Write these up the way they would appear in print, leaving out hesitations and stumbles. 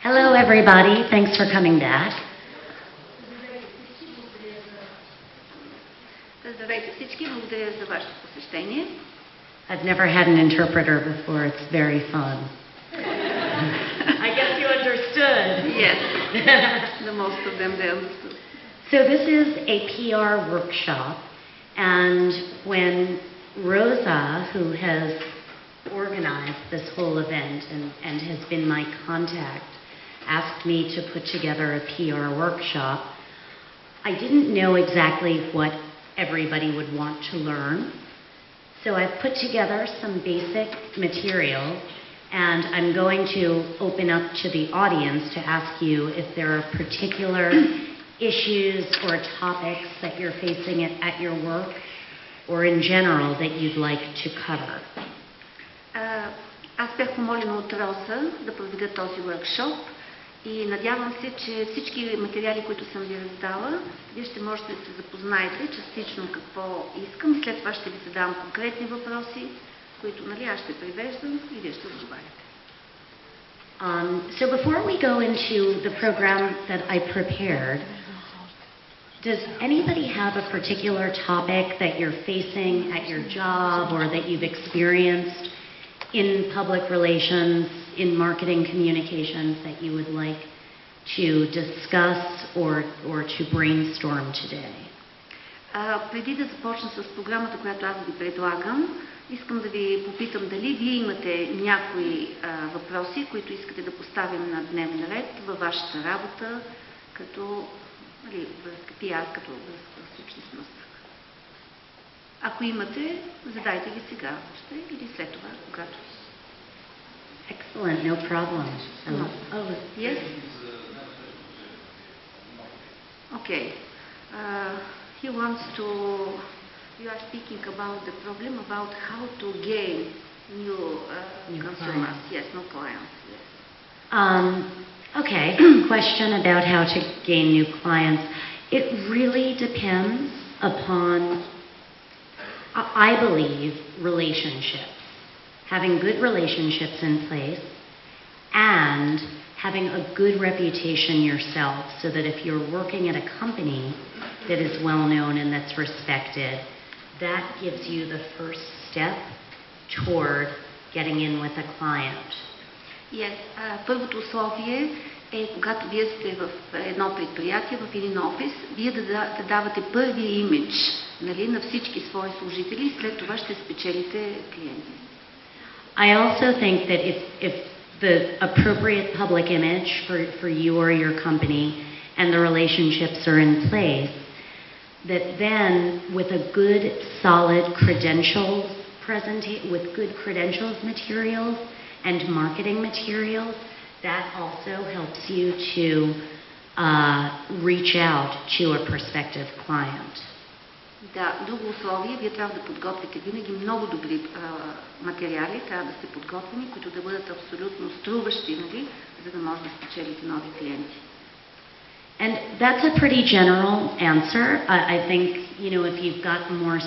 Hello, everybody. Thanks for coming back. Здравейте всички, благодаря за вашето посещение. I've never had an interpreter before. It's very fun. I guess you understood. Yes, the most of them they understood. So this is a PR workshop, and when Rosa, who has organized this whole event and has been my contact, asked me to put together a PR workshop, I didn't know exactly what everybody would want to learn. So I've put together some basic material, and I'm going to open up to the audience to ask you if there are particular issues or topics that you're facing at your work or in general that you'd like to cover. Аз бях помолена от Роса да проведа този workshop и надявам се, че всички материали, които съм ви раздала, вие ще можете да се запознаете частично какво искам и след това ще ви задавам конкретни въпроси, които аз ще привеждам и вие ще отговаряте. So before we go into the program that I prepared, does anybody have a particular topic that you're facing at your job or that you've experienced in public relations, in marketing communications that you would like to discuss or to brainstorm today? Преди да започна с програмата, която аз ви предлагам, искам да ви попитам дали вие имате някои въпроси, които искате да поставим на дневен ред във вашата работа, като връзка PR, като връзка с обществеността. Ако имате, задайте ги сега още или след това, когато. Excellent, no problem. No. Oh, yes? Okay. He wants to, you are speaking about the problem about how to gain new consumers. Clients. Yes, new clients. Yes. Okay, question about how to gain new clients. It really depends upon, I believe, relationships. Having good relationships in place and having a good reputation yourself so that if you're working at a company that is well known and that's respected, that gives you the first step toward getting in with a client. Yes. Първото условие е, когато вие сте в едно предприятие, в един офис, вие да давате първия имидж, на всички свои служители и след това ще спечелите клиенти. I also think that if the appropriate public image for you or your company and the relationships are in place, that then with a good, solid with good credentials materials and marketing materials, that also helps you to reach out to a prospective client. Да, друго условие, вие трябва да подготвите винаги много добри материали, трябва да сте подготвени, които да бъдат абсолютно струващи, за да може да спечелите нови клиенти. And that's a pretty general answer. I think, if you've got a more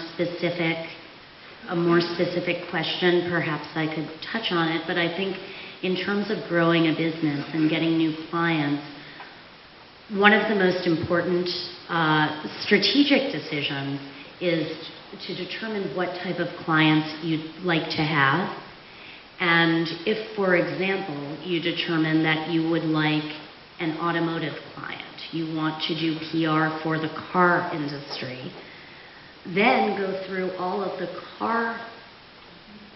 specific question, perhaps I could touch on it, but I think in terms of growing a business and getting new clients, one of the most important strategic decisions is to determine what type of clients you'd like to have. And if, for example, you determine that you would like an automotive client, you want to do PR for the car industry, then go through all of the car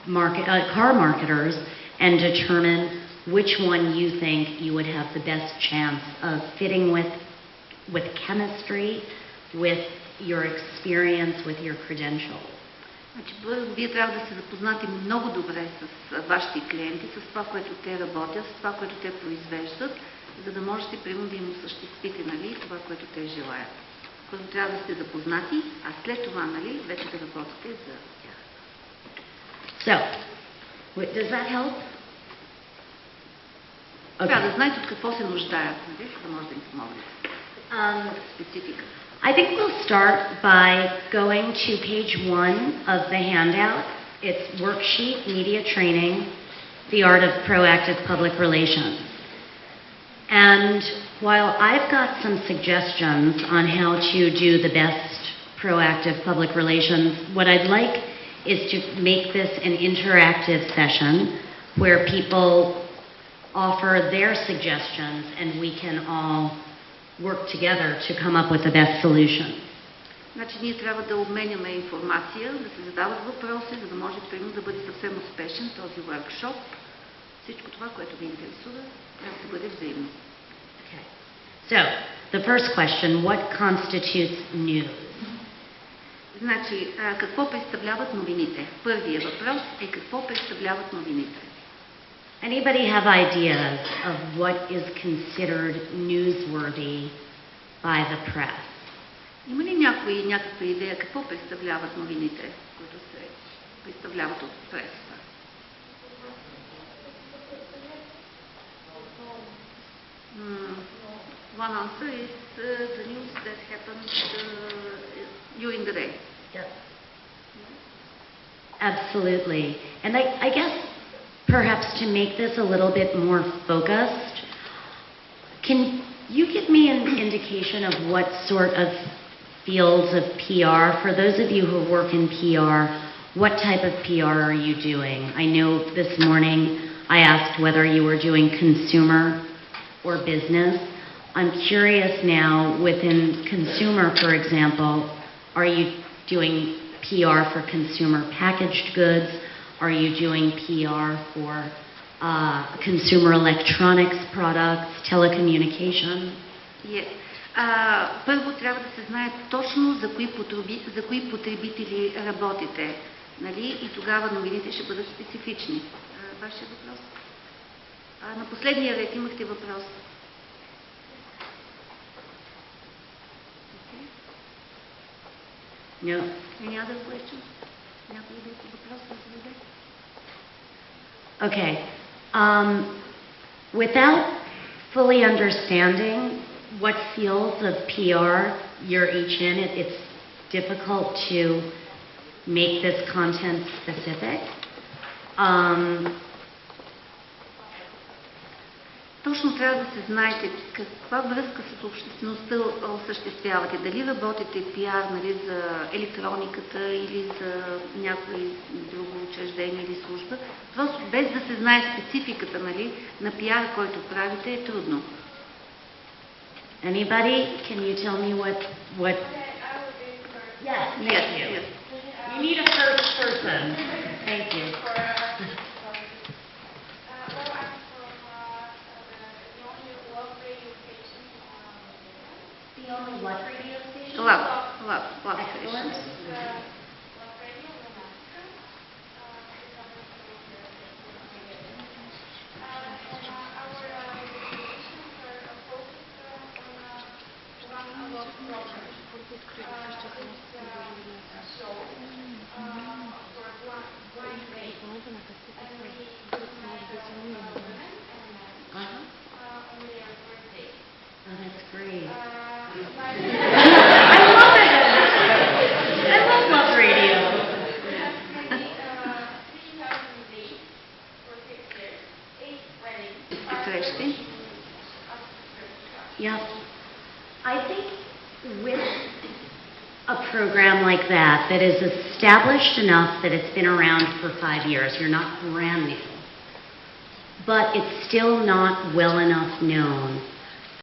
marketers and determine which one you think you would have the best chance of fitting with chemistry, with your experience, with your credentials. Значи, вие трябва да се запознате много добре с вашите клиенти, с това, което те работят, с това, което те произвеждат, за да можете примерно да им осъществите това, което те желаят. Първо трябва да сте запознати, а след това вече да работите за тях. So, does that help? Okay. Трябва да знаете от какво се нуждаят, за да може да им помогнете. Специфика. I think we'll start by going to page 1 of the handout. It's worksheet, media training, the art of proactive public relations. And while I've got some suggestions on how to do the best proactive public relations, what I'd like is to make this an interactive session where people offer their suggestions and we can all work together to come up with the best solution. Значи ние трябва да обменяме информация, да се задават въпроси, за да може примерно да бъде съвсем успешен този workshop. Всичко това, което ви интересува, трябва да бъде взаимно. Okay. So, the first question, what constitutes news? Значи, какво представляват новините? Първият въпрос е какво представляват новините. Anybody have ideas of what is considered newsworthy by the press? Има ли някаква идея какво представляват новините, които се представляват от пресата? One answer is the news that happened during the day. Yes. Absolutely. And I guess perhaps to make this a little bit more focused, can you give me an indication of what sort of fields of PR, for those of you who work in PR, what type of PR are you doing? I know this morning I asked whether you were doing consumer or business. I'm curious now, within consumer, for example, are you doing PR for consumer packaged goods? Are you doing PR for consumer electronics products, telecommunication? Yes. Първо трябва да се знае точно за кои потребители работите, нали? И тогава новините ще бъдат специфични. Вашия въпрос? На последния ред имахте въпрос. No. Any other questions? Някой друг въпрос да зададе? Okay. Without fully understanding what fields of PR you're each in, it's difficult to make this content specific. Точно трябва да се знаете каква връзка с обществеността осъществявате. Дали работите пиар, нали, за електрониката или за някое друго учреждение или служба. Просто без да се знае спецификата, нали, на пиар, който правите, е трудно. Anybody? Can you tell me what? Yes. Thank you. Yes. You need a first person. Thank you. The only what radio station? Love Excellent. station. Oh, that's great. I love it. I love radio. Срещи. Yeah. I think with a program like that is established enough that it's been around for 5 years, you're not brand new, but it's still not well enough known